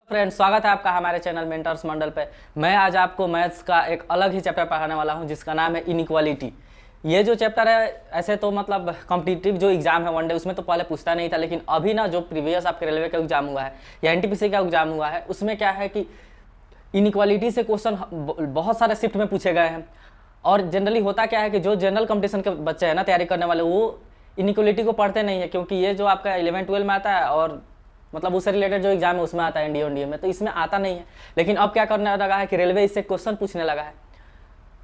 Friends, स्वागत है आपका हमारे चैनल मेंटर्स मंडल पे। मैं आज आपको मैथ्स का एक अलग ही चैप्टर पढ़ाने वाला हूं जिसका नाम है इनइक्वालिटी। ये जो चैप्टर है ऐसे तो मतलब कॉम्पिटिटिव जो एग्जाम है वनडे उसमें तो पहले पूछता नहीं था, लेकिन अभी ना जो प्रीवियस आपके रेलवे का एग्जाम हुआ है या एनटीपीसी का एग्जाम हुआ है उसमें क्या है कि इनइक्वालिटी से क्वेश्चन बहुत सारे शिफ्ट में पूछे गए हैं। और जनरली होता क्या है कि जो जनरल कंपटीशन के बच्चे हैं ना तैयारी करने वाले, वो इनइक्वालिटी को पढ़ते नहीं है, क्योंकि ये जो आपका 11-12 में आता है और मतलब उससे रिलेटेड जो एग्जाम है उसमें आता है एनडीए में, तो इसमें आता नहीं है। लेकिन अब क्या करने लगा है कि रेलवे इससे क्वेश्चन पूछने लगा है।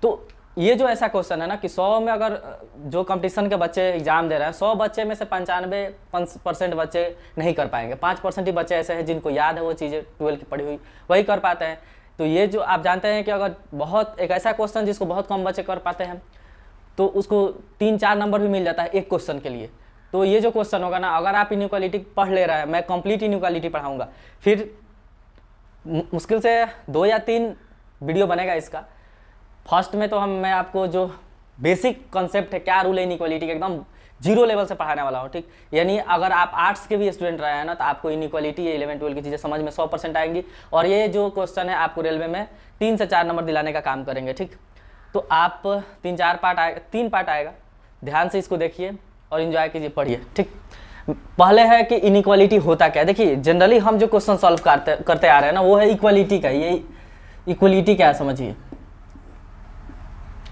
तो ये जो ऐसा क्वेश्चन है ना कि 100 में अगर जो कंपटीशन के बच्चे एग्जाम दे रहे हैं 100 बच्चे में से 95% बच्चे नहीं कर पाएंगे। 5% ही बच्चे ऐसे हैं जिनको याद है वो चीज़ें 12 की पढ़ी हुई वही कर पाते हैं। तो ये जो आप जानते हैं कि अगर बहुत एक ऐसा क्वेश्चन जिसको बहुत कम बच्चे कर पाते हैं तो उसको 3-4 नंबर भी मिल जाता है एक क्वेश्चन के लिए। तो ये जो क्वेश्चन होगा ना, अगर आप इनइक्वालिटी पढ़ ले रहे हैं, मैं कंप्लीट इनइक्वालिटी पढ़ाऊंगा, फिर मुश्किल से 2 या 3 वीडियो बनेगा इसका। फर्स्ट में तो मैं आपको जो बेसिक कॉन्सेप्ट है, क्या रूल है इनइक्वालिटी के, एकदम जीरो लेवल से पढ़ाने वाला हूँ, ठीक। यानी अगर आप आर्ट्स के भी स्टूडेंट रहे हैं ना तो आपको इनइक्वालिटी 11-12 की चीज़ें समझ में 100% आएंगी। और ये जो क्वेश्चन है आपको रेलवे में 3 से 4 नंबर दिलाने का काम करेंगे, ठीक। तो आप 3 पार्ट आएगा, ध्यान से इसको देखिए और इन्जॉय कीजिए, पढ़िए, ठीक। पहले है कि इनइक्वालिटी होता क्या है। देखिए जनरली हम जो क्वेश्चन सॉल्व करते आ रहे हैं ना वो है इक्वालिटी का। ये इक्वालिटी क्या है समझिए,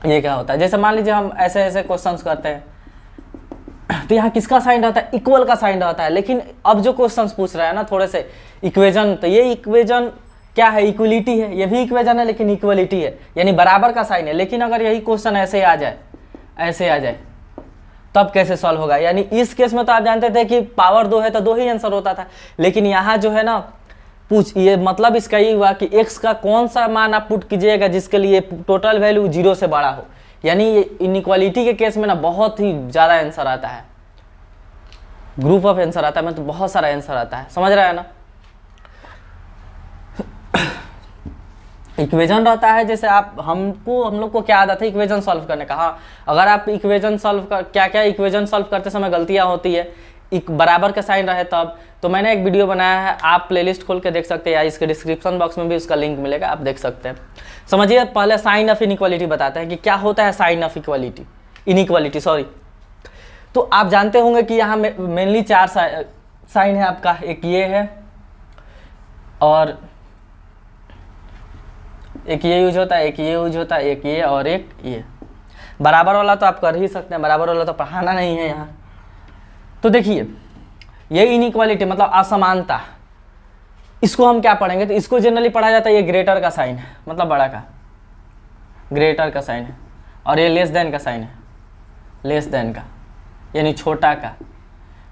ये क्या होता है। जैसे मान लीजिए हम ऐसे ऐसे क्वेश्चंस करते हैं तो यहाँ किसका साइन रहता है, इक्वल का साइन रहता है। लेकिन अब जो क्वेश्चंस पूछ रहे हैं ना थोड़े से इक्वेजन, तो ये इक्वेजन क्या है, इक्वलिटी है। ये भी इक्वेजन है लेकिन इक्वलिटी है, यानी बराबर का साइन है। लेकिन अगर यही क्वेश्चन ऐसे आ जाए तब कैसे सॉल्व होगा। यानी इस केस में तो आप जानते थे कि पावर 2 है तो 2 ही आंसर होता था। लेकिन यहाँ जो है ना ये मतलब इसका ये हुआ कि x का कौन सा मान आप पुट कीजिएगा जिसके लिए टोटल वैल्यू 0 से बड़ा हो। यानी ये इनइक्वालिटी के केस में ना बहुत ही ज़्यादा आंसर आता है, ग्रुप ऑफ आंसर आता है, मतलब बहुत सारा आंसर आता है, समझ रहा है ना। इक्वेजन रहता है, जैसे हम लोग को क्या आदत है इक्वेजन सॉल्व करने का। हाँ, अगर आप इक्वेजन सॉल्व कर क्या इक्वेजन सॉल्व करते समय गलतियां होती है, एक बराबर का साइन रहे तब, तो मैंने एक वीडियो बनाया है, आप प्लेलिस्ट खोल के देख सकते हैं या इसके डिस्क्रिप्शन बॉक्स में भी उसका लिंक मिलेगा, आप देख सकते हैं। समझिए पहले साइन ऑफ इनइक्वालिटी बताते हैं कि क्या होता है साइन ऑफ इनइक्वालिटी सॉरी। तो आप जानते होंगे कि यहाँ मेनली 4 साइन है आपका, एक ये है और एक ये यूज होता है, एक ये यूज होता है, एक ये और एक ये। बराबर वाला तो आप कर ही सकते हैं, बराबर वाला तो पढ़ाना नहीं है यहाँ। तो देखिए ये इनइक्वालिटी मतलब असमानता, इसको हम क्या पढ़ेंगे, तो इसको जनरली पढ़ा जाता है, ये ग्रेटर का साइन है, मतलब बड़ा का ग्रेटर का साइन है, और ये लेस देन का साइन है, लेस देन का यानी छोटा का।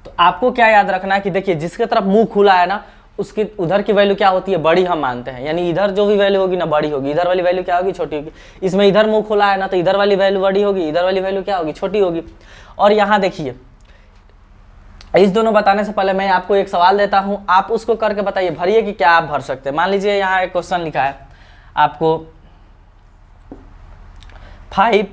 तो आपको क्या याद रखना है कि देखिए जिसके तरफ मुंह खुला है ना उसकी उधर की वैल्यू क्या होती है, बड़ी हम मानते हैं। यानी इधर जो भी वैल्यू होगी ना बड़ी होगी, इधर वाली वैल्यू क्या होगी, छोटी होगी। इसमें इधर मुंह खुला है ना तो इधर वाली वैल्यू बड़ी होगी, इधर वाली वैल्यू क्या होगी, छोटी होगी। और यहाँ देखिए इस दोनों बताने से पहले मैं आपको एक सवाल देता हूँ, आप उसको करके बताइए, भरिए कि क्या आप भर सकते हैं। मान लीजिए यहाँ एक क्वेश्चन लिखा है आपको 5,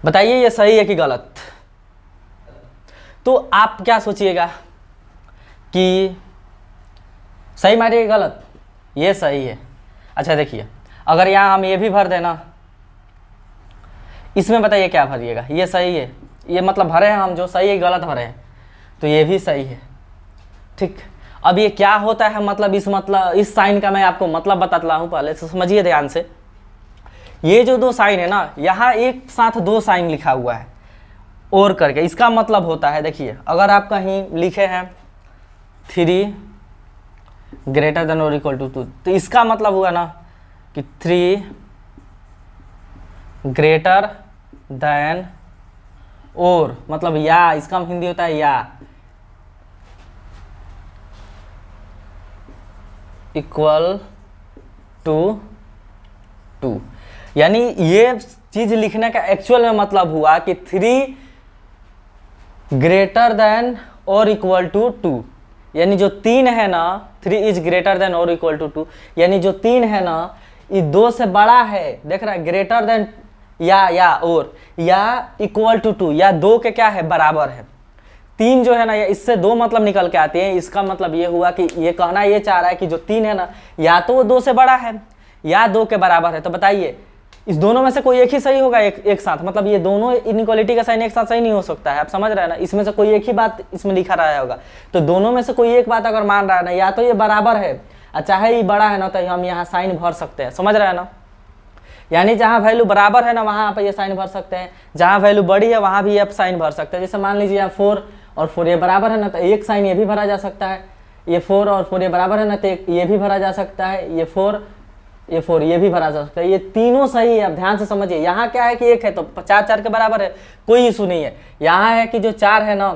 बताइए ये सही है कि गलत। तो आप क्या सोचिएगा कि सही मारिएगा गलत, ये सही है। अच्छा देखिए अगर यहाँ हम ये भी भर देना, इसमें बताइए क्या भरिएगा, ये सही है, ये मतलब भरे हैं हम जो सही है गलत भरे हैं, तो ये भी सही है, ठीक। अब ये क्या होता है, मतलब इस साइन का मैं आपको मतलब बताता हूँ, पहले से समझिए ध्यान से। ये जो 2 साइन है ना, यहाँ एक साथ 2 साइन लिखा हुआ है और करके, इसका मतलब होता है, देखिए अगर आप कहीं लिखे हैं 3 ग्रेटर देन और इक्वल टू 2, तो इसका मतलब हुआ ना कि 3 ग्रेटर देन और, मतलब या, इसका हिंदी होता है या, इक्वल टू 2। यानी ये चीज लिखने का एक्चुअल में मतलब हुआ कि 3 ग्रेटर देन और इक्वल टू 2, यानी जो 3 है ना, 3 इज ग्रेटर देन और इक्वल टू 2, यानी जो 3 है ना ये 2 से बड़ा है। देख रहा है, ग्रेटर देन या और, या इक्वल टू 2, या 2 के क्या है, बराबर है। 3 जो है ना, इससे 2 मतलब निकल के आती है। इसका मतलब ये हुआ कि ये कहना ये चाह रहा है कि जो 3 है ना, या तो वो 2 से बड़ा है या 2 के बराबर है। तो बताइए इस दोनों में से कोई एक ही सही होगा एक साथ, मतलब ये दोनों इनइक्वालिटी का साइन एक साथ सही नहीं हो सकता है। आप समझ रहे हैं ना, इसमें से कोई एक ही बात इसमें लिखा रहा होगा। तो दोनों में से कोई एक बात अगर मान रहा है ना, या तो ये बराबर है और चाहे ये बड़ा है ना, तो हम यहाँ साइन भर सकते हैं। समझ रहे हैं ना, यानी जहाँ वैल्यू बराबर है ना, वहाँ आप ये साइन भर सकते हैं, जहाँ वैल्यू बड़ी है वहाँ भी आप साइन भर सकते हैं। जैसे मान लीजिए यहाँ 4 और 4 ये बराबर है ना, तो एक साइन ये भी भरा जा सकता है। ये 4 और 4 ये बराबर है ना, तो ये भी भरा जा सकता है। ये 4 ये भी भरा जा सकता है। ये तीनों सही है। अब ध्यान से समझिए, यहाँ क्या है कि 1 है तो 4 4 के बराबर है, कोई इशू नहीं है। यहाँ है कि जो 4 है ना,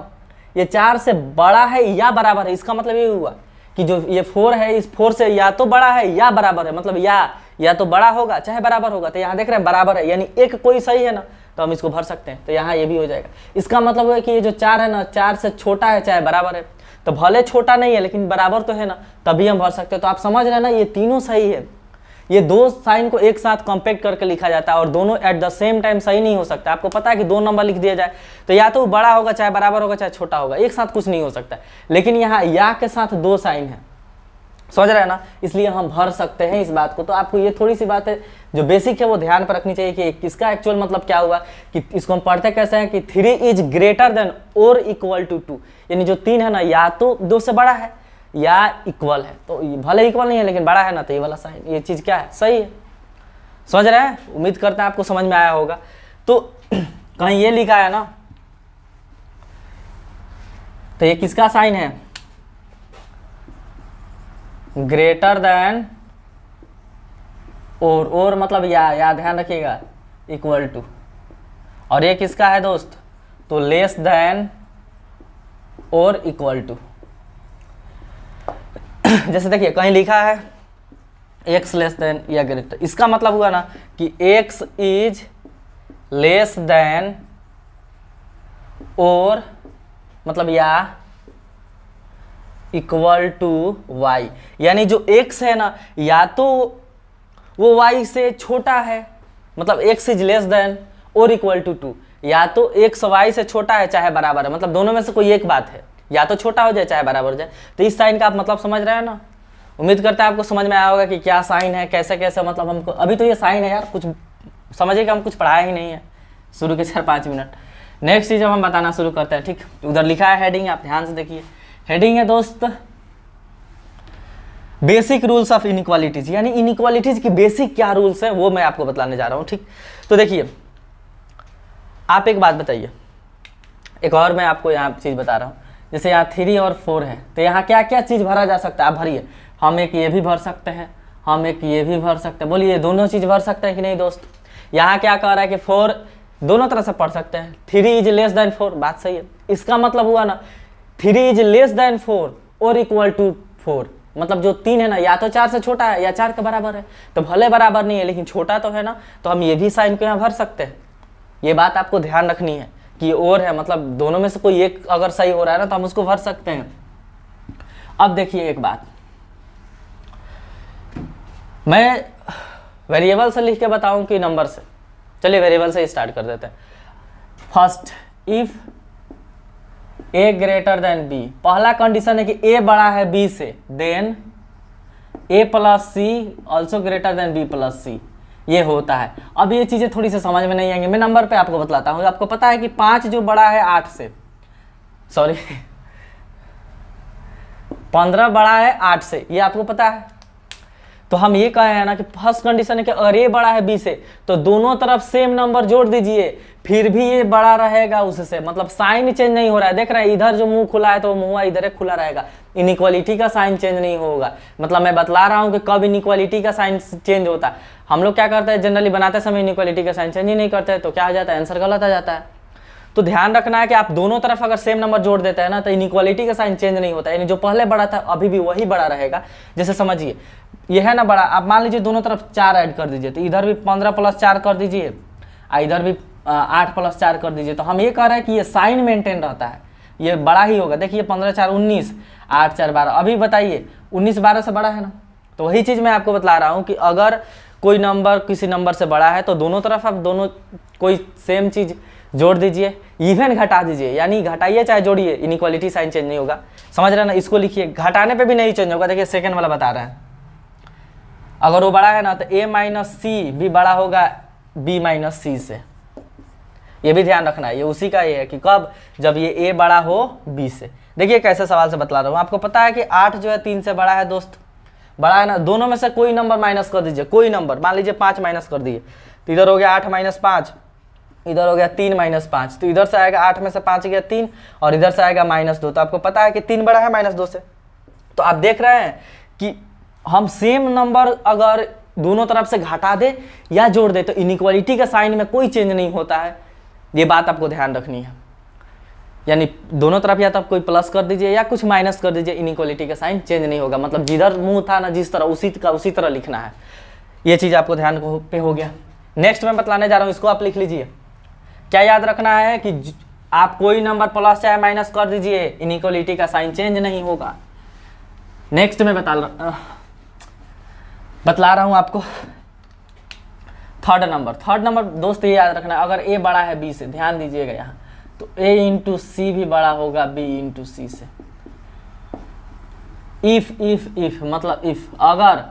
ये 4 से बड़ा है या बराबर है। इसका मतलब ये हुआ कि जो ये 4 है, इस 4 से या तो बड़ा है या बराबर है, मतलब या तो बड़ा होगा चाहे बराबर होगा। तो यहाँ देख रहे हैं बराबर है, यानी एक कोई सही है ना, तो हम इसको भर सकते हैं। तो यहाँ ये भी हो जाएगा। इसका मतलब है कि ये जो 4 है ना, 4 से छोटा है चाहे बराबर है। तो भले छोटा नहीं है लेकिन बराबर तो है ना, तभी हम भर सकते हैं। तो आप समझ रहे हैं ना, ये तीनों सही है। ये 2 साइन को एक साथ कंपेक्ट करके लिखा जाता है और दोनों एट द सेम टाइम सही नहीं हो सकता। आपको पता है कि 2 नंबर लिख दिया जाए तो या तो बड़ा होगा चाहे बराबर होगा चाहे छोटा होगा, एक साथ कुछ नहीं हो सकता। लेकिन यहाँ या के साथ 2 साइन है, समझ रहे हैं ना, इसलिए हम भर सकते हैं इस बात को। तो आपको ये थोड़ी सी बात है जो बेसिक है वो ध्यान पर रखनी चाहिए कि इसका एक्चुअल मतलब क्या हुआ, कि इसको हम पढ़ते कैसे हैं कि 3 इज ग्रेटर देन और इक्वल टू 2, यानी जो 3 है ना, या तो 2 से बड़ा है या इक्वल है। तो भले इक्वल नहीं है लेकिन बड़ा है ना, तो ये वाला साइन, ये चीज़ क्या है, सही है। समझ रहे हैं, उम्मीद करते हैं आपको समझ में आया होगा। तो कहीं ये लिखा है ना, तो ये किसका साइन है, ग्रेटर देन और मतलब या ध्यान रखिएगा इक्वल टू। और ये किसका है दोस्त, तो लेस देन और इक्वल टू। जैसे देखिए कहीं लिखा है x लेस देन या ग्रेटर, इसका मतलब हुआ ना कि x इज लेस देन और मतलब या इक्वल टू y, यानी जो x है ना, या तो वो y से छोटा है, मतलब x इज लेस देन और इक्वल टू 2, या तो x y से छोटा है चाहे बराबर है, मतलब दोनों में से कोई एक बात है, या तो छोटा हो जाए चाहे बराबर हो जाए। तो इस साइन का आप मतलब समझ रहे हैं ना, उम्मीद करता है आपको समझ में आया होगा कि क्या साइन है, कैसे कैसे, मतलब हमको अभी तो ये साइन है यार, कुछ समझिएगा, हम कुछ पढ़ाया ही नहीं है शुरू के 4-5 मिनट। नेक्स्ट चीज़ हम बताना शुरू करते हैं, ठीक। उधर लिखा है हेडिंग, आप ध्यान से देखिए। हेडिंग है दोस्त बेसिक रूल्स ऑफ इनइक्वालिटीज, यानी इनइक्वालिटीज की बेसिक क्या रूल्स है वो मैं आपको बताने जा रहा हूँ, ठीक। तो देखिए आप एक बात बताइए, एक और मैं आपको यहाँ चीज़ बता रहा हूँ। जैसे यहाँ 3 और 4 है, तो यहाँ क्या क्या चीज़ भरा जा सकता है, आप भरिए। हम एक ये भी भर सकते हैं, हम एक ये भी भर सकते हैं। बोलिए दोनों चीज़ भर सकते हैं कि नहीं दोस्त। यहाँ क्या कह रहा है कि 4 दोनों तरह से पढ़ सकते हैं। 3 इज लेस देन 4, बात सही है। इसका मतलब हुआ ना 3 इज लेस देन 4 और इक्वल टू 4, मतलब जो 3 है ना, या तो 4 से छोटा है या 4 के बराबर है। तो भले बराबर नहीं है लेकिन छोटा तो है ना, तो हम ये भी साइन को यहाँ भर सकते हैं। ये बात आपको ध्यान रखनी है कि और है, मतलब दोनों में से कोई एक अगर सही हो रहा है ना, तो हम उसको भर सकते हैं। अब देखिए एक बात, मैं वेरिएबल से लिख के बताऊं कि नंबर से। चलिए वेरिएबल से स्टार्ट कर देते हैं। First, if A greater than B, पहला कंडीशन है कि ए बड़ा है बी से, then A plus C also greater than B plus C, ये होता है। अब ये चीज़ें थोड़ी सी समझ में नहीं आएंगी, मैं नंबर पे आपको बतलाता हूँ। आपको पता है कि 5 जो बड़ा है 8 से, सॉरी 15 बड़ा है 8 से, ये आपको पता है। तो हम ये कहे हैं ना कि फर्स्ट कंडीशन है कि अगर ये बड़ा है बी से तो दोनों तरफ सेम नंबर जोड़ दीजिए, फिर भी ये बड़ा रहेगा उससे, मतलब साइन चेंज नहीं हो रहा है। देख रहे हैं इधर जो मुंह खुला है तो मुंह इधर खुला रहेगा, इनइक्वालिटी का साइन चेंज नहीं होगा। मतलब मैं बतला रहा हूँ कि कब इनइक्वालिटी का साइन चेंज होता है। हम लोग क्या करते हैं जनरली बनाते समय इनइक्वालिटी का साइन चेंज ही नहीं करते हैं, तो क्या आ जाता है, आंसर गलत आ जाता है। तो ध्यान रखना है कि आप दोनों तरफ अगर सेम नंबर जोड़ देते हैं ना, तो इनइक्वालिटी का साइन चेंज नहीं होता है, यानी जो पहले बड़ा था अभी भी वही बड़ा रहेगा। जैसे समझिए ये है ना बड़ा, आप मान लीजिए दोनों तरफ 4 ऐड कर दीजिए, तो इधर भी 15 प्लस 4 कर दीजिए, इधर भी 8 प्लस 4 कर दीजिए। तो हम ये कह रहे हैं कि ये साइन मेंटेन रहता है, ये बड़ा ही होगा। देखिए 15 4 19, 8 4 12। अभी बताइए 19 12 से बड़ा है ना, तो वही चीज़ मैं आपको बतला रहा हूँ कि अगर कोई नंबर किसी नंबर से बड़ा है तो दोनों तरफ आप दोनों कोई सेम चीज़ जोड़ दीजिए, इवन घटा दीजिए, यानी घटाइए चाहे जोड़िए, इनइक्वालिटी साइन चेंज नहीं होगा। समझ रहे हैं ना, इसको लिखिए, घटाने पे भी नहीं चेंज होगा। देखिए सेकंड वाला बता रहा है, अगर वो बड़ा है ना तो a माइनस सी भी बड़ा होगा b माइनस सी से। ये भी ध्यान रखना है, ये उसी का ये है कि कब, जब ये a बड़ा हो b से। देखिए कैसे सवाल से बतला रहा हूँ, आपको पता है कि 8 जो है 3 से बड़ा है दोस्त, बड़ा है ना। दोनों में से कोई नंबर माइनस कर दीजिए, कोई नंबर, मान लीजिए 5 माइनस कर दिए तो इधर हो गया 8 माइनस 5, इधर हो गया 3 माइनस 5, तो इधर से आएगा 8 में से 5 गया 3 और इधर से आएगा -2। तो आपको पता है कि 3 बड़ा है -2 से। तो आप देख रहे हैं कि हम सेम नंबर अगर दोनों तरफ से घटा दे या जोड़ दे तो इनइक्वालिटी का साइन में कोई चेंज नहीं होता है। ये बात आपको ध्यान रखनी है, यानी दोनों तरफ या तो आप कोई प्लस कर दीजिए या कुछ माइनस कर दीजिए, इनइक्वालिटी का साइन चेंज नहीं होगा। मतलब जिधर मुंह था ना जिस तरह उसी तरह लिखना है। ये चीज़ आपको ध्यान पे हो गया। नेक्स्ट मैं बतलाने जा रहा हूँ, इसको आप लिख लीजिए। क्या याद रखना है कि आप कोई नंबर प्लस चाहे माइनस कर दीजिए, इनइक्वालिटी का साइन चेंज नहीं होगा। नेक्स्ट मैं बतला रहा हूँ आपको थर्ड नंबर दोस्त, ये याद रखना है, अगर a बड़ा है b से, ध्यान दीजिएगा यहाँ, तो a इंटू सी भी बड़ा होगा b इंटू सी से। इफ मतलब इफ अगर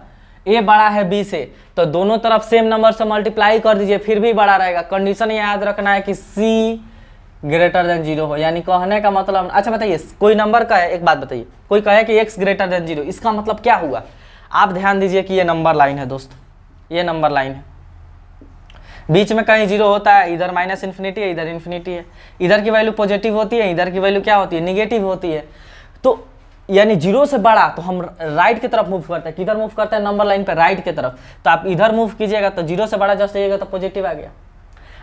a बड़ा है b से तो दोनों तरफ सेम नंबर से मल्टीप्लाई कर दीजिए, फिर भी बड़ा रहेगा। कंडीशन याद रखना है कि c ग्रेटर देन 0 हो, यानी कहने का मतलब, अच्छा बताइए, कोई नंबर का है, एक बात बताइए, कोई कहे कि x ग्रेटर देन 0, इसका मतलब क्या हुआ? आप ध्यान दीजिए कि ये नंबर लाइन है दोस्त, ये नंबर लाइन है, बीच में कहीं 0 होता है, इधर माइनस इन्फिनिटी है, इधर इन्फिनिटी है, इधर की वैल्यू पॉजिटिव होती है, इधर की वैल्यू क्या होती है, निगेटिव होती है। तो यानी 0 से बड़ा तो हम राइट की तरफ मूव करते हैं, किधर मूव करते हैं, नंबर लाइन पे राइट की तरफ। तो आप इधर मूव कीजिएगा तो 0 से बड़ा जस्ट जाइएगा तो पॉजिटिव आ गया।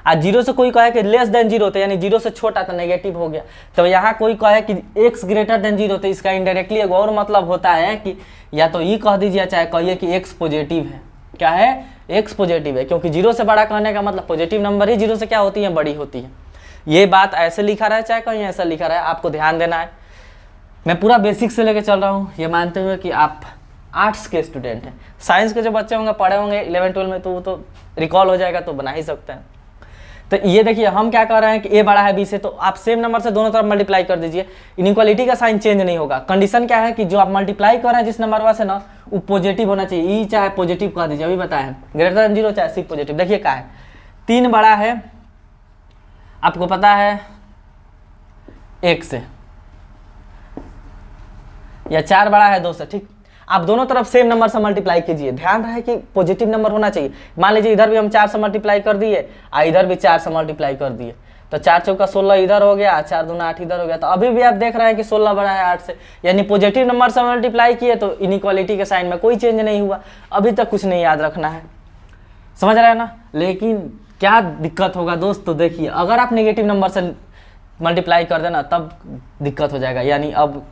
आज 0 से कोई कहे कि लेस देन 0 तो यानी 0 से छोटा तो नेगेटिव हो गया। तो यहाँ कोई कहे कि x ग्रेटर देन 0 तो इसका इनडायरेक्टली एक और मतलब होता है कि या तो ये कह दीजिए चाहे कहिए कि x पॉजिटिव है। क्या है? x पॉजिटिव है, क्योंकि 0 से बड़ा कहने का मतलब पॉजिटिव नंबर ही 0 से क्या होती है, बड़ी होती है। ये बात ऐसे लिखा रहा है चाहे कहीं ऐसा लिखा रहा है, आपको ध्यान देना है। मैं पूरा बेसिक से लेके चल रहा हूँ, ये मानते हुए कि आप आर्ट्स के स्टूडेंट हैं। साइंस के जो बच्चे होंगे, पढ़े होंगे 11-12 में, तो वो तो रिकॉल हो जाएगा, तो बना ही सकते हैं। तो ये देखिए हम क्या कर रहे हैं कि a बड़ा है b से, तो आप सेम नंबर से दोनों तरफ मल्टीप्लाई कर दीजिए, इनइक्वालिटी का साइन चेंज नहीं होगा। कंडीशन क्या है कि जो आप मल्टीप्लाई कर रहे हैं जिस नंबर से ना, वो पॉजिटिव होना चाहिए। ई चाहे पॉजिटिव कह दीजिए, अभी बताएं, ग्रेटर देन 0 चाहे सी पॉजिटिव। देखिए क्या है, 3 बड़ा है, आपको पता है 1 से, या 4 बड़ा है 2 से, ठीक। आप दोनों तरफ सेम नंबर से मल्टीप्लाई कीजिए, ध्यान रहे कि पॉजिटिव नंबर होना चाहिए। मान लीजिए इधर भी हम 4 से मल्टीप्लाई कर दिए और इधर भी 4 से मल्टीप्लाई कर दिए, तो 4 चौका 16 इधर हो गया, 4 दूना 8 इधर हो गया। तो अभी भी आप देख रहे हैं कि 16 बड़ा है 8 से, यानी पॉजिटिव नंबर से मल्टीप्लाई किए तो इनइक्वालिटी के साइन में कोई चेंज नहीं हुआ। अभी तक कुछ नहीं याद रखना है, समझ रहे हैं ना। लेकिन क्या दिक्कत होगा दोस्त, तो देखिए अगर आप नेगेटिव नंबर से मल्टीप्लाई कर देना तब दिक्कत हो जाएगा। यानी अब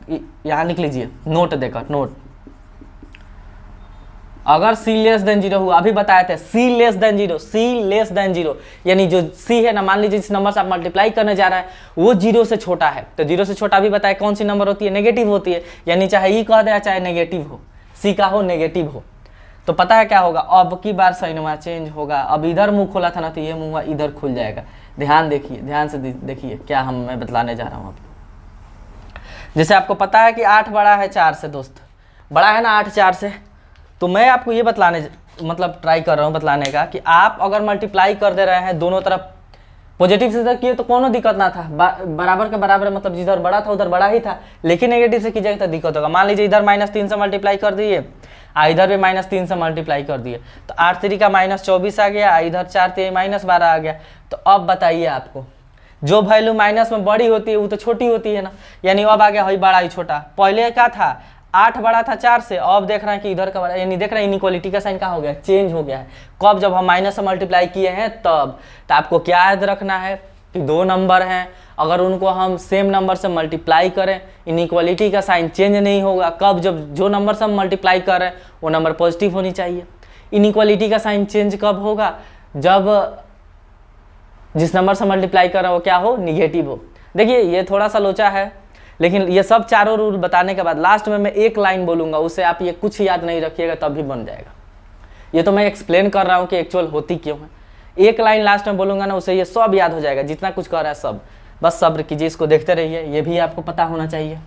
यहाँ लिख लीजिए नोट देकर, नोट, अगर c लेस देन 0 हुआ, अभी बताए थे c less than 0, c less than 0, यानी जो c है ना, मान लीजिए जिस नंबर से आप मल्टीप्लाई करने जा रहे हैं वो 0 से छोटा है, तो 0 से छोटा भी बताए कौन सी नंबर होती है, नेगेटिव होती है। यानी चाहे ई कह दे चाहे नेगेटिव हो, c का हो नेगेटिव हो, तो पता है क्या होगा, अब की बार साइनवा चेंज होगा। अब इधर मुंह खोला था ना, तो ये मुंह इधर खुल जाएगा। ध्यान देखिए, ध्यान से देखिए क्या मैं बतलाने जा रहा हूँ आपको। जैसे आपको पता है कि 8 बड़ा है 4 से दोस्त, बड़ा है ना 8 4 से, तो मैं आपको ये बतलाने मतलब ट्राई कर रहा हूँ बतलाने का कि आप अगर मल्टीप्लाई कर दे रहे हैं दोनों तरफ पॉजिटिव से किए तो कोनो दिक्कत ना था, बराबर के बराबर, मतलब जिधर बड़ा था उधर बड़ा ही था। लेकिन नेगेटिव से कीजिएगा तो दिक्कत होगा। मान लीजिए इधर -3 से मल्टीप्लाई कर दिए, इधर भी -3 से मल्टीप्लाई कर दिए, तो 8 3 का -24 आ गया, इधर 4 3 -12 आ गया। तो अब बताइए आपको, जो वैल्यू माइनस में बड़ी होती है वो तो छोटी होती है ना, यानी अब आ गया वही बड़ा ही छोटा। पहले क्या था, 8 बड़ा था 4 से, अब देख रहे हैं कि इधर का बड़ा, यानी देख रहे हैं इनइक्वालिटी का साइन क्या हो गया, चेंज हो गया है। कब, जब हम माइनस से मल्टीप्लाई किए हैं तब। तो आपको क्या याद रखना है कि 2 नंबर हैं, अगर उनको हम सेम नंबर से मल्टीप्लाई करें इनइक्वालिटी का साइन चेंज नहीं होगा। कब, जब जो नंबर से हम मल्टीप्लाई कर रहे हैं वो नंबर पॉजिटिव होनी चाहिए। इनइक्वालिटी का साइन चेंज कब होगा, जब जिस नंबर से मल्टीप्लाई कर रहे हो क्या हो, निगेटिव हो। देखिए ये थोड़ा सा लोचा है, लेकिन ये सब चारों रूल बताने के बाद लास्ट में मैं एक लाइन बोलूँगा, उससे आप ये कुछ याद नहीं रखिएगा तब भी बन जाएगा। ये तो मैं एक्सप्लेन कर रहा हूँ कि एक्चुअल होती क्यों है, एक लाइन लास्ट में बोलूँगा ना, उसे ये सब याद हो जाएगा, जितना कुछ कर रहा है सब। बस सब्र कीजिए, इसको देखते रहिए, ये भी आपको पता होना चाहिए,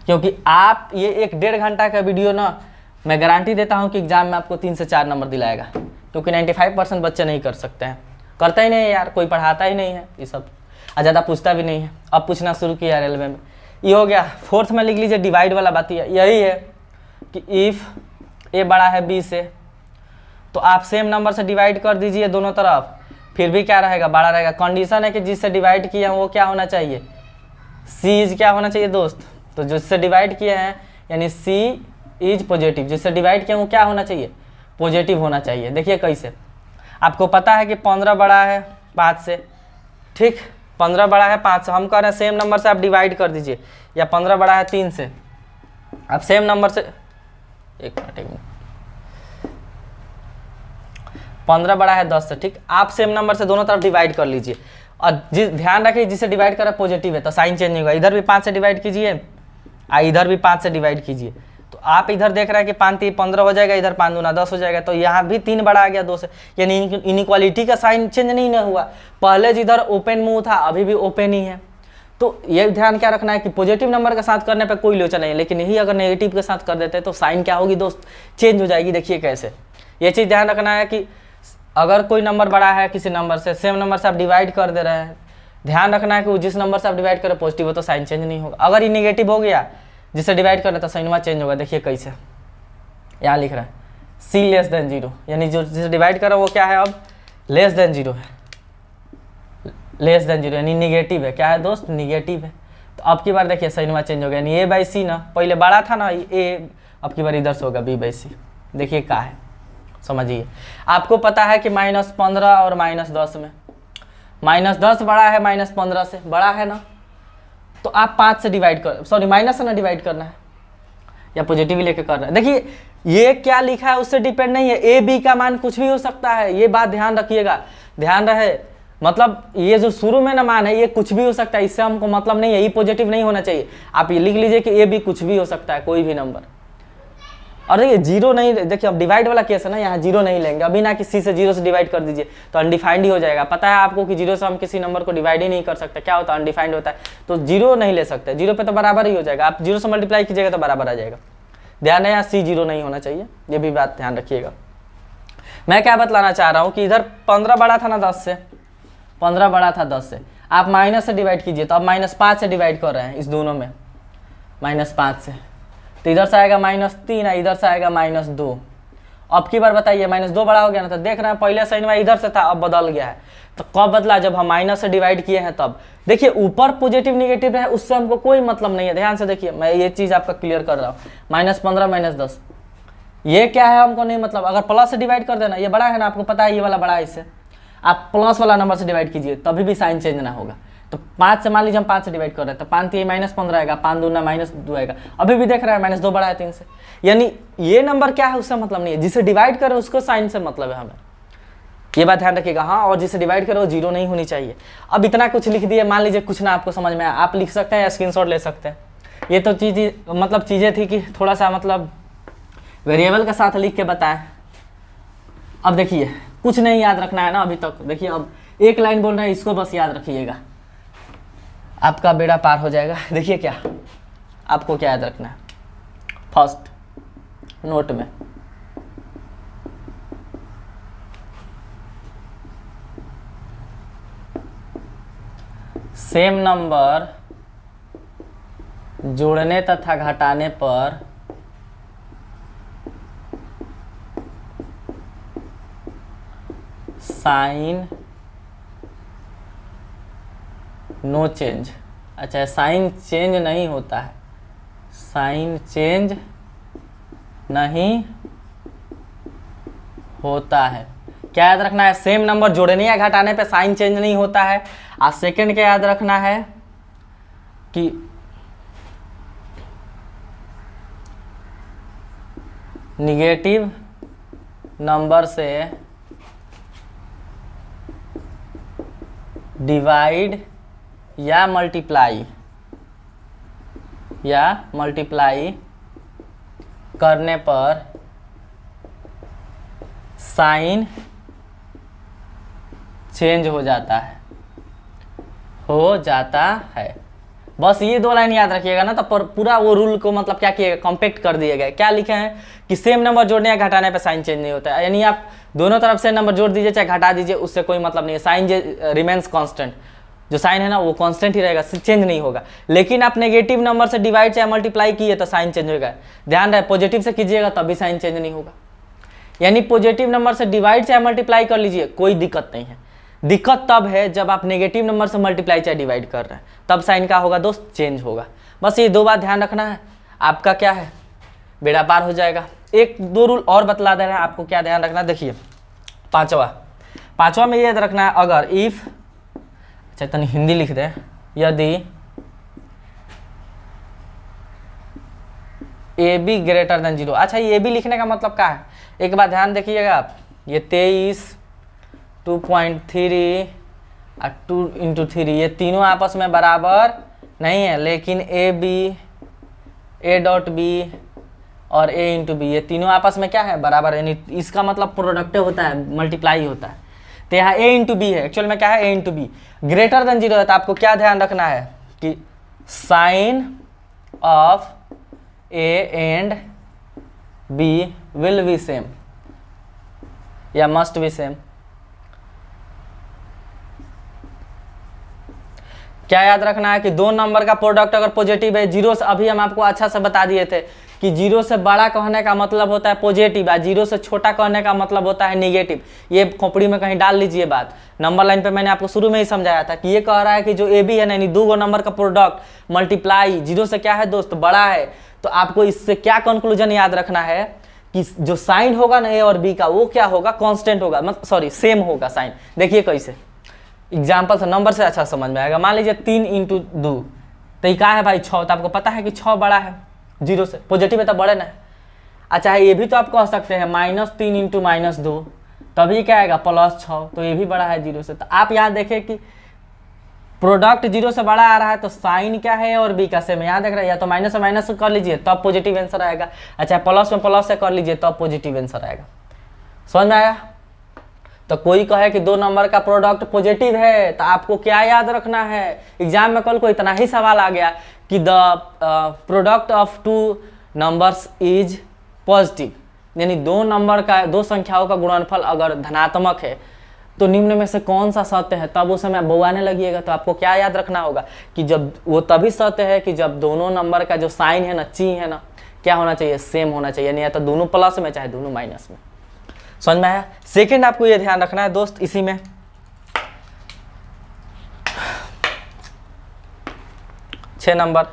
क्योंकि आप ये 1-1.5 घंटा का वीडियो ना, मैं गारंटी देता हूँ कि एग्जाम में आपको 3 से 4 नंबर दिलाएगा, क्योंकि 95% बच्चे नहीं कर सकते हैं, करता ही नहीं है यार, कोई पढ़ाता ही नहीं है ये सब, और ज़्यादा पूछता भी नहीं है। अब पूछना शुरू किया रेलवे में। ये हो गया। फोर्थ में लिख लीजिए डिवाइड वाला बात यही है कि इफ़ ए बड़ा है बी से, तो आप सेम नंबर से डिवाइड कर दीजिए दोनों तरफ, फिर भी क्या रहेगा, बड़ा रहेगा। कंडीशन है कि जिससे डिवाइड किए हैं वो क्या होना चाहिए, सी इज क्या होना चाहिए दोस्त, तो जिससे डिवाइड किए हैं यानी सी इज पॉजिटिव, जिससे डिवाइड किए वो क्या होना चाहिए, पॉजिटिव होना चाहिए। देखिए कैसे, आपको पता है कि 15 बड़ा है 5 से, ठीक, 15 बड़ा है 5 से, हम कह रहे हैं सेम नंबर से आप डिवाइड कर दीजिए, या 15 बड़ा है 3 से, आप सेम नंबर से, एक मिनट 15 बड़ा है 10 से, ठीक, आप सेम नंबर से दोनों तरफ डिवाइड कर लीजिए, और ध्यान रखिए जिसे डिवाइड करा पॉजिटिव है तो साइन चेंज नहीं होगा, इधर भी 5 से डिवाइड कीजिए और इधर भी 5 से डिवाइड कीजिए, तो आप इधर देख रहे हैं कि 5 15 हो जाएगा, इधर 5 दूना 10 हो जाएगा, तो यहाँ भी 3 बड़ा आ गया 2 से, यानी इनइक्वालिटी का साइन चेंज नहीं ना हुआ। पहले जिधर ओपन मुंह था अभी भी ओपन ही है। तो ये ध्यान क्या रखना है कि पॉजिटिव नंबर के साथ करने पे कोई लोचा नहीं है, लेकिन यही अगर नेगेटिव के साथ कर देते हैं तो साइन क्या होगी दोस्त, चेंज हो जाएगी। देखिए कैसे, ये चीज़ ध्यान रखना है कि अगर कोई नंबर बड़ा है किसी नंबर से, सेम नंबर से आप डिवाइड कर दे रहे हैं, ध्यान रखना है कि जिस नंबर से आप डिवाइड करें पॉजिटिव हो तो साइन चेंज नहीं होगा। अगर ये नेगेटिव हो गया जिससे डिवाइड कर रहे तो साइनवा चेंज होगा। देखिए कैसे, यहाँ लिख रहा है सी लेस देन 0, यानी जो जिसे डिवाइड कर रहा है वो क्या है, अब लेस देन 0 है, लेस देन 0 यानी निगेटिव है। क्या है दोस्त, निगेटिव है। तो अब की बार देखिए साइनवा चेंज हो गया, यानी A/C ना, पहले बड़ा था ना ए, अब की बार इधर से होगा B/C। देखिए क्या है, समझिए। आपको पता है कि -15 और -10 में -10 बड़ा है -15 से, बड़ा है ना, तो आप 5 से डिवाइड कर, सॉरी माइनस से ना डिवाइड करना है या पॉजिटिव लेके करना है। देखिए ये क्या लिखा है उससे डिपेंड नहीं है, ए बी का मान कुछ भी हो सकता है, ये बात ध्यान रखिएगा, ध्यान रहे। मतलब ये जो शुरू में ना मान है ये कुछ भी हो सकता है, इससे हमको मतलब नहीं है, ये पॉजिटिव नहीं होना चाहिए। आप ये लिख लीजिए कि ए बी कुछ भी हो सकता है, कोई भी नंबर। और देखिए 0 नहीं, देखिए अब डिवाइड वाला केस है ना, यहाँ 0 नहीं लेंगे अभी ना, कि सी से 0 से डिवाइड कर दीजिए तो अनडिफाइंड ही हो जाएगा। पता है आपको कि 0 से हम किसी नंबर को डिवाइड ही नहीं कर सकते, क्या होता है, अनडिफाइंड होता है, तो 0 नहीं ले सकते, 0 पे तो बराबर ही हो जाएगा। आप 0 से मल्टीप्लाई कीजिएगा तो बराबर आ जाएगा। ध्यान है, यहाँ सी 0 नहीं होना चाहिए, ये भी बात ध्यान रखिएगा। मैं क्या बतलाना चाह रहा हूँ कि इधर 15 बड़ा था ना 10 से, 15 बड़ा था 10 से, आप माइनस से डिवाइड कीजिए तो आप -5 से डिवाइड कर रहे हैं, इस दोनों में -5 से, तो इधर से आएगा -3 है, इधर से आएगा -2। अब की बार बताइए -2 बड़ा हो गया ना, तो देख रहे हैं पहले साइन इधर से था अब बदल गया है, तो कब बदला, जब हम माइनस से डिवाइड किए हैं तब। देखिए ऊपर पॉजिटिव निगेटिव है उससे हमको कोई मतलब नहीं है, ध्यान से देखिए, मैं ये चीज़ आपका क्लियर कर रहा हूँ। -15 -10 ये क्या है हमको नहीं मतलब, अगर प्लस से डिवाइड कर देना, ये बड़ा है ना, आपको पता है ये वाला बड़ा है, इससे आप प्लस वाला नंबर से डिवाइड कीजिए तभी भी साइन चेंज ना होगा। तो 5 से मान लीजिए हम 5 से डिवाइड कर रहे हैं तो 5 -15 आएगा, 5 दूना -2 आएगा, अभी भी देख रहे हैं -2 बड़ा है 3 से, यानी ये नंबर क्या है उससे मतलब नहीं है, जिसे डिवाइड करें उसको साइन से मतलब है हमें, ये बात ध्यान रखिएगा। हाँ, और जिसे डिवाइड करो 0 नहीं होनी चाहिए। अब इतना कुछ लिख दिए, मान लीजिए कुछ ना आपको समझ में आया, आप लिख सकते हैं या स्क्रीनशॉट ले सकते हैं। ये तो चीज़ें थी कि थोड़ा सा मतलब वेरिएबल के साथ लिख के बताएं। अब देखिए कुछ नहीं याद रखना है ना अभी तक, देखिए अब एक लाइन बोल रहे हैं, इसको बस याद रखिएगा, आपका बेड़ा पार हो जाएगा। देखिए क्या आपको क्या याद रखना है, फर्स्ट नोट में सेम नंबर जोड़ने तथा घटाने पर साइन नो चेंज। अच्छा, साइन चेंज नहीं होता है, साइन चेंज नहीं होता है। क्या याद रखना है, सेम नंबर जोड़ने या घटाने पे साइन चेंज नहीं होता है। और सेकंड क्या याद रखना है कि निगेटिव नंबर से डिवाइड या मल्टीप्लाई करने पर साइन चेंज हो जाता है, हो जाता है। बस ये 2 लाइन याद रखिएगा ना, तो पूरा वो रूल को मतलब क्या किएगा, कॉम्पैक्ट कर दिएगा। क्या लिखे हैं कि सेम नंबर जोड़ने या घटाने पे साइन चेंज नहीं होता है, यानी आप दोनों तरफ से नंबर जोड़ दीजिए चाहे घटा दीजिए, उससे कोई मतलब नहीं है, साइन रिमेंस कांस्टेंट। जो साइन है ना वो कांस्टेंट ही रहेगा, चेंज नहीं होगा। लेकिन आप नेगेटिव नंबर से डिवाइड चाहे मल्टीप्लाई किए तो साइन चेंज होगा। ध्यान रहे, पॉजिटिव से कीजिएगा तब भी साइन चेंज नहीं होगा। यानी पॉजिटिव नंबर से डिवाइड चाहे मल्टीप्लाई कर लीजिए, कोई दिक्कत नहीं है। दिक्कत तब है जब आप नेगेटिव नंबर से मल्टीप्लाई चाहे डिवाइड कर रहे हैं, तब साइन का होगा दोस्त, चेंज होगा। बस ये 2 बात ध्यान रखना है, आपका क्या है, बेड़ा पार हो जाएगा। 1-2 रूल और बतला दे रहे हैं आपको, क्या ध्यान रखना है। देखिए पांचवा में ये याद रखना है, अगर इफ, अच्छा तनी हिंदी लिख दे, यदि ए बी ग्रेटर देन 0। अच्छा ये बी लिखने का मतलब क्या है, एक बात ध्यान देखिएगा आप, ये 23, 2.3 और 2 × 3 ये तीनों आपस में बराबर नहीं है, लेकिन A B, A dot B और ए × बी ये तीनों आपस में क्या है, बराबर है। यानी इसका मतलब प्रोडक्ट होता है, मल्टीप्लाई होता है। तो यहाँ ए × बी है, एक्चुअल में क्या है, ए × बी ग्रेटर देन 0 है। तो आपको क्या ध्यान रखना है कि sign of A and B will be same या मस्ट बी सेम। क्या याद रखना है कि 2 नंबर का प्रोडक्ट अगर पॉजिटिव है, 0 से, अभी हम आपको अच्छा से बता दिए थे कि 0 से बड़ा कहने का मतलब होता है पॉजिटिव, 0 से छोटा कहने का मतलब होता है नेगेटिव। ये खोपड़ी में कहीं डाल लीजिए बात। नंबर लाइन पे मैंने आपको शुरू में ही समझाया था कि ये कह रहा है कि जो ए बी है ना, यानी 2 नंबर का प्रोडक्ट मल्टीप्लाई 0 से क्या है दोस्त, बड़ा है। तो आपको इससे क्या कंक्लूजन याद रखना है कि जो साइन होगा ना ए और बी का, वो क्या होगा, कांस्टेंट होगा, मतलब सॉरी सेम होगा साइन। देखिए कैसे, एग्जाम्पल से, नंबर से अच्छा समझ में आएगा। मान लीजिए 3 × 2, तो ये क्या है भाई, 6। तो आपको पता है कि 6 बड़ा है 0 से, पॉजिटिव है तो बड़े ना है। अच्छा ये भी तो आप कह सकते हैं -3 × -2, तभी क्या आएगा, +6, तो ये भी बड़ा है 0 से। तो आप यहाँ देखें कि प्रोडक्ट 0 से बड़ा आ रहा है, तो साइन क्या है और बी का सेम, यहाँ देख रहे हैं, या तो माइनस से माइनस कर लीजिए तब पॉजिटिव आंसर आएगा, अच्छा प्लस में प्लस से कर लीजिए तब पॉजिटिव आंसर आएगा। समझ में आया। तो कोई कहे कि 2 नंबर का प्रोडक्ट पॉजिटिव है, तो आपको क्या याद रखना है, एग्जाम में कल को इतना ही सवाल आ गया कि the product of 2 numbers is positive, यानी 2 नंबर का, 2 संख्याओं का गुणनफल अगर धनात्मक है तो निम्न में से कौन सा सत्य है, तब उस समय बौआने लगिएगा। तो आपको क्या याद रखना होगा कि जब वो तभी सत्य है कि जब दोनों नंबर का जो साइन है ना, ची है ना, क्या होना चाहिए, सेम होना चाहिए, यानी या तो दोनों प्लस में चाहे दोनों माइनस में। समझ में आया। सेकंड आपको ये ध्यान रखना है दोस्त, इसी में 6 नंबर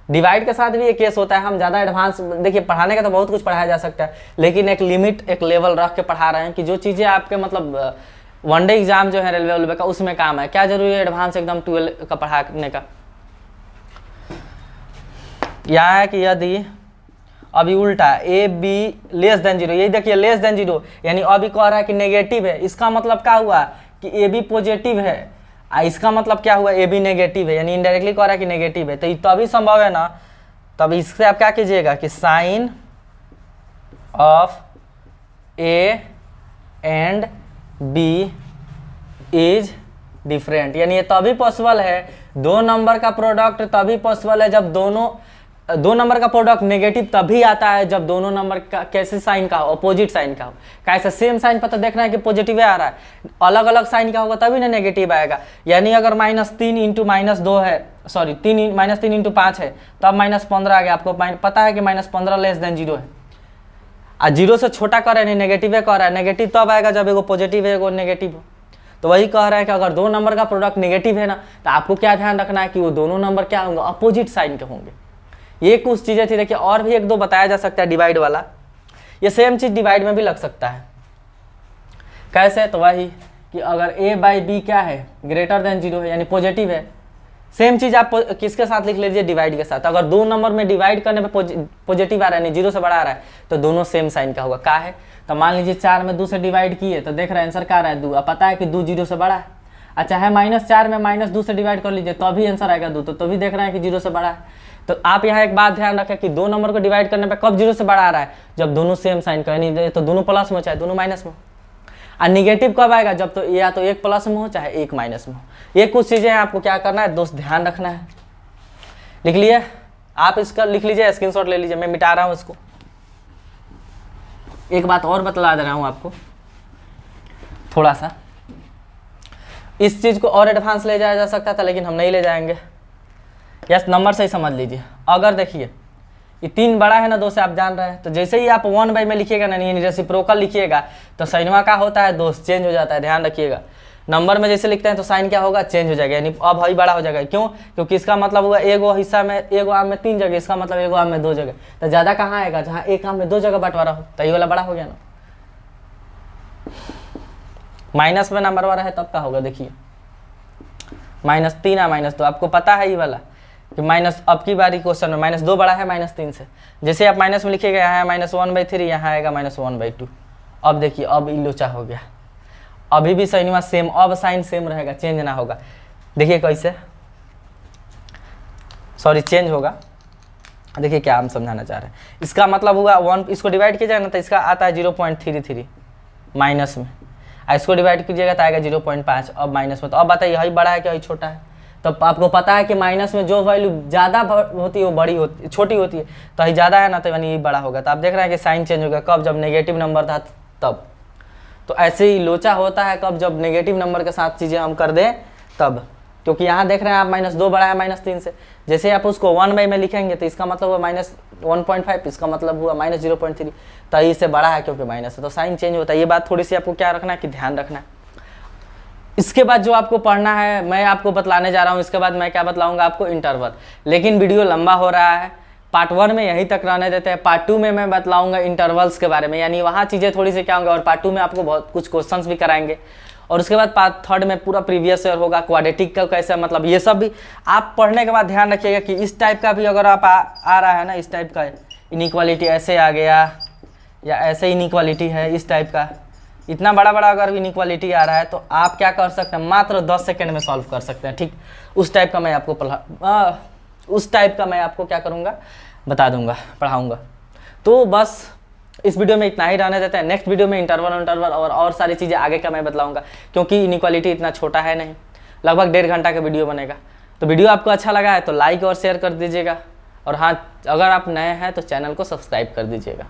डिवाइड के साथ भी ये केस होता है। हम ज़्यादा एडवांस, देखिए पढ़ाने का तो बहुत कुछ पढ़ाया जा सकता है, लेकिन एक लिमिट, एक लेवल रख के पढ़ा रहे हैं कि जो चीज़ें आपके मतलब वनडे एग्जाम जो है रेलवे वेलवे का, उसमें काम है। क्या जरूरी है एडवांस एकदम 12 का पढ़ाने का। यह है कि यदि अभी उल्टा ए बी लेस देन 0, यही देखिए लेस देन 0, यानी अभी कह रहा है कि नेगेटिव है, इसका मतलब क्या हुआ कि ए बी पॉजिटिव है, इसका मतलब क्या हुआ, ए बी नेगेटिव है, यानी इनडायरेक्टली कह रहा है कि नेगेटिव है। तो ये तभी संभव है ना, तब इससे आप क्या कीजिएगा कि sign of A and B is different, यानी ये तभी पॉसिबल है, 2 नंबर का प्रोडक्ट तभी पॉसिबल है जब 2 नंबर का प्रोडक्ट नेगेटिव तभी आता है जब दोनों नंबर का कैसे साइन का हो, अपोजिट साइन का हो। कैसे सेम साइन पर तो देखना है कि पॉजिटिव आ रहा है, अलग अलग साइन का होगा तभी ना नेगेटिव आएगा। यानी अगर -3 × -2 है, सॉरी -3 × 5 है, तो अब -15 आ गया। आपको पता है कि -15 लेस देन 0 है, और 0 से छोटा कर रहा है, नेगेटिव कह रहा है। नेगेटिव तब आएगा जब एगो पॉजिटिव है एगो नेगेटिव हो। तो वही कह रहा है कि अगर 2 नंबर का प्रोडक्ट नेगेटिव है ना, तो आपको क्या ध्यान रखना है कि वो दोनों नंबर क्या होंगे, अपोजिट साइन के होंगे। ये कुछ चीज़ें थी। देखिए और भी 1-2 बताया जा सकता है डिवाइड वाला, ये सेम चीज़ डिवाइड में भी लग सकता है। कैसे, तो वही कि अगर a/b क्या है, ग्रेटर देन 0 है, यानी पॉजिटिव है, सेम चीज़ आप किसके साथ लिख लीजिए, डिवाइड के साथ। अगर 2 नंबर में डिवाइड करने पे पॉजिटिव आ रहा है, यानी 0 से बड़ा आ रहा है, तो दोनों सेम साइन का होगा। क्या है, तो मान लीजिए 4 में 2 से डिवाइड किए, तो देख रहे हैं आंसर क्या आ रहा है, 2। अब पता है कि 2 0 से बड़ा है। अच्छा है -4 में -2 से डिवाइड कर लीजिए, तो भी आंसर आएगा 2, तो भी देख रहे हैं कि 0 से बड़ा है। तो आप यहाँ एक बात ध्यान रखें कि 2 नंबर को डिवाइड करने पे कब 0 से बड़ा आ रहा है, जब दोनों सेम साइन का, यानी तो दोनों प्लस में चाहे दोनों माइनस में। और निगेटिव कब आएगा, जब तो या तो एक प्लस में हो चाहे एक माइनस में हो। ये कुछ चीज़ें आपको क्या करना है दोस्त, ध्यान रखना है। लिख लिए आप, इसका लिख लीजिए, स्क्रीनशॉट ले लीजिए, मैं मिटा रहा हूँ इसको। एक बात और बतला दे रहा हूँ आपको थोड़ा सा, इस चीज़ को और एडवांस ले जाया जा सकता था लेकिन हम नहीं ले जाएंगे। यस, नंबर से ही समझ लीजिए। अगर देखिए ये 3 बड़ा है ना दोस्त, आप जान रहे हैं, तो जैसे ही आप 1 में लिखिएगा ना, यानी रेसिप्रोकल लिखिएगा, तो साइनवा का होता है दोस्त, चेंज हो जाता है। ध्यान रखिएगा, नंबर में जैसे लिखते हैं तो साइन क्या होगा, चेंज हो जाएगा, यानी अब ही बड़ा हो जाएगा। क्यों? क्योंकि इसका मतलब हुआ एगो हिस्सा में, एगो आम में 3 जगह, इसका मतलब एगो आम में 2 जगह। तो ज़्यादा कहाँ आएगा, जहाँ एक आम में 2 जगह बंटवारा हो, तो ये वाला बड़ा हो गया ना। माइनस में नंबर वाला है तब का होगा, देखिए -3 -2, आपको पता है ये वाला कि माइनस, अब की बारी क्वेश्चन में -2 बड़ा है -3 से। जैसे आप माइनस में लिखिएगा, यहाँ -1/3, यहाँ आएगा -1/2। अब देखिए, अब लोचा हो गया, अभी भी साइनवा सेम, अब साइन सेम रहेगा, चेंज ना होगा। देखिए कैसे, सॉरी चेंज होगा। देखिए क्या हम समझाना चाह रहे हैं, इसका मतलब हुआ 1, इसको डिवाइड किया जाए ना तो इसका आता है 0.33 माइनस में, इसको डिवाइड कीजिएगा तो आएगा 0.5। अब माइनस में, तो अब बताइए यही बड़ा है कि यही छोटा है। तो आपको पता है कि माइनस में जो वैल्यू ज़्यादा होती है वो बड़ी होती, छोटी होती है, तो यही ज़्यादा है ना, तो यानी ये बड़ा होगा। तो आप देख रहे हैं कि साइन चेंज होगा, कब, जब नेगेटिव नंबर था तब। तो ऐसे ही लोचा होता है कब, जब नेगेटिव नंबर के साथ चीज़ें हम कर दें तब। क्योंकि यहाँ देख रहे हैं आप -2 बड़ा है -3 से, जैसे आप उसको 1 में लिखेंगे तो इसका मतलब हुआ -1.5, इसका मतलब हुआ -0.3, तो इससे बड़ा है क्योंकि माइनस है, तो साइन चेंज होता है। ये बात थोड़ी सी आपको क्या रखना है कि ध्यान रखना है। इसके बाद जो आपको पढ़ना है मैं आपको बतलाने जा रहा हूँ, इसके बाद मैं क्या बतलाऊंगा आपको, इंटरवल। लेकिन वीडियो लंबा हो रहा है, पार्ट 1 में यहीं तक रहने देते हैं। पार्ट 2 में मैं बतलाऊंगा इंटरवल्स के बारे में, यानी वहाँ चीज़ें थोड़ी सी क्या होंगे, और पार्ट 2 में आपको बहुत कुछ क्वेश्चंस भी कराएंगे। और उसके बाद पार्ट 3 में पूरा प्रीवियस ईयर होगा, क्वाड्रेटिक का कैसे, मतलब ये सब भी आप पढ़ने के बाद ध्यान रखिएगा कि इस टाइप का भी अगर आप आ रहा है ना, इस टाइप का इनइक्वालिटी ऐसे आ गया, या ऐसे इनइक्वालिटी है इस टाइप का, इतना बड़ा बड़ा अगर इनइक्वालिटी आ रहा है तो आप क्या कर सकते हैं, मात्र 10 सेकंड में सॉल्व कर सकते हैं। ठीक उस टाइप का मैं आपको क्या करूँगा, बता दूंगा, पढ़ाऊँगा। तो बस इस वीडियो में इतना ही रहने देते हैं। नेक्स्ट वीडियो में इंटरवल और सारी चीज़ें आगे का मैं बतलाऊँगा, क्योंकि इनइक्वालिटी इतना छोटा है नहीं, लगभग 1.5 घंटा का वीडियो बनेगा। तो वीडियो आपको अच्छा लगा है तो लाइक और शेयर कर दीजिएगा, और हाँ, अगर आप नए हैं तो चैनल को सब्सक्राइब कर दीजिएगा।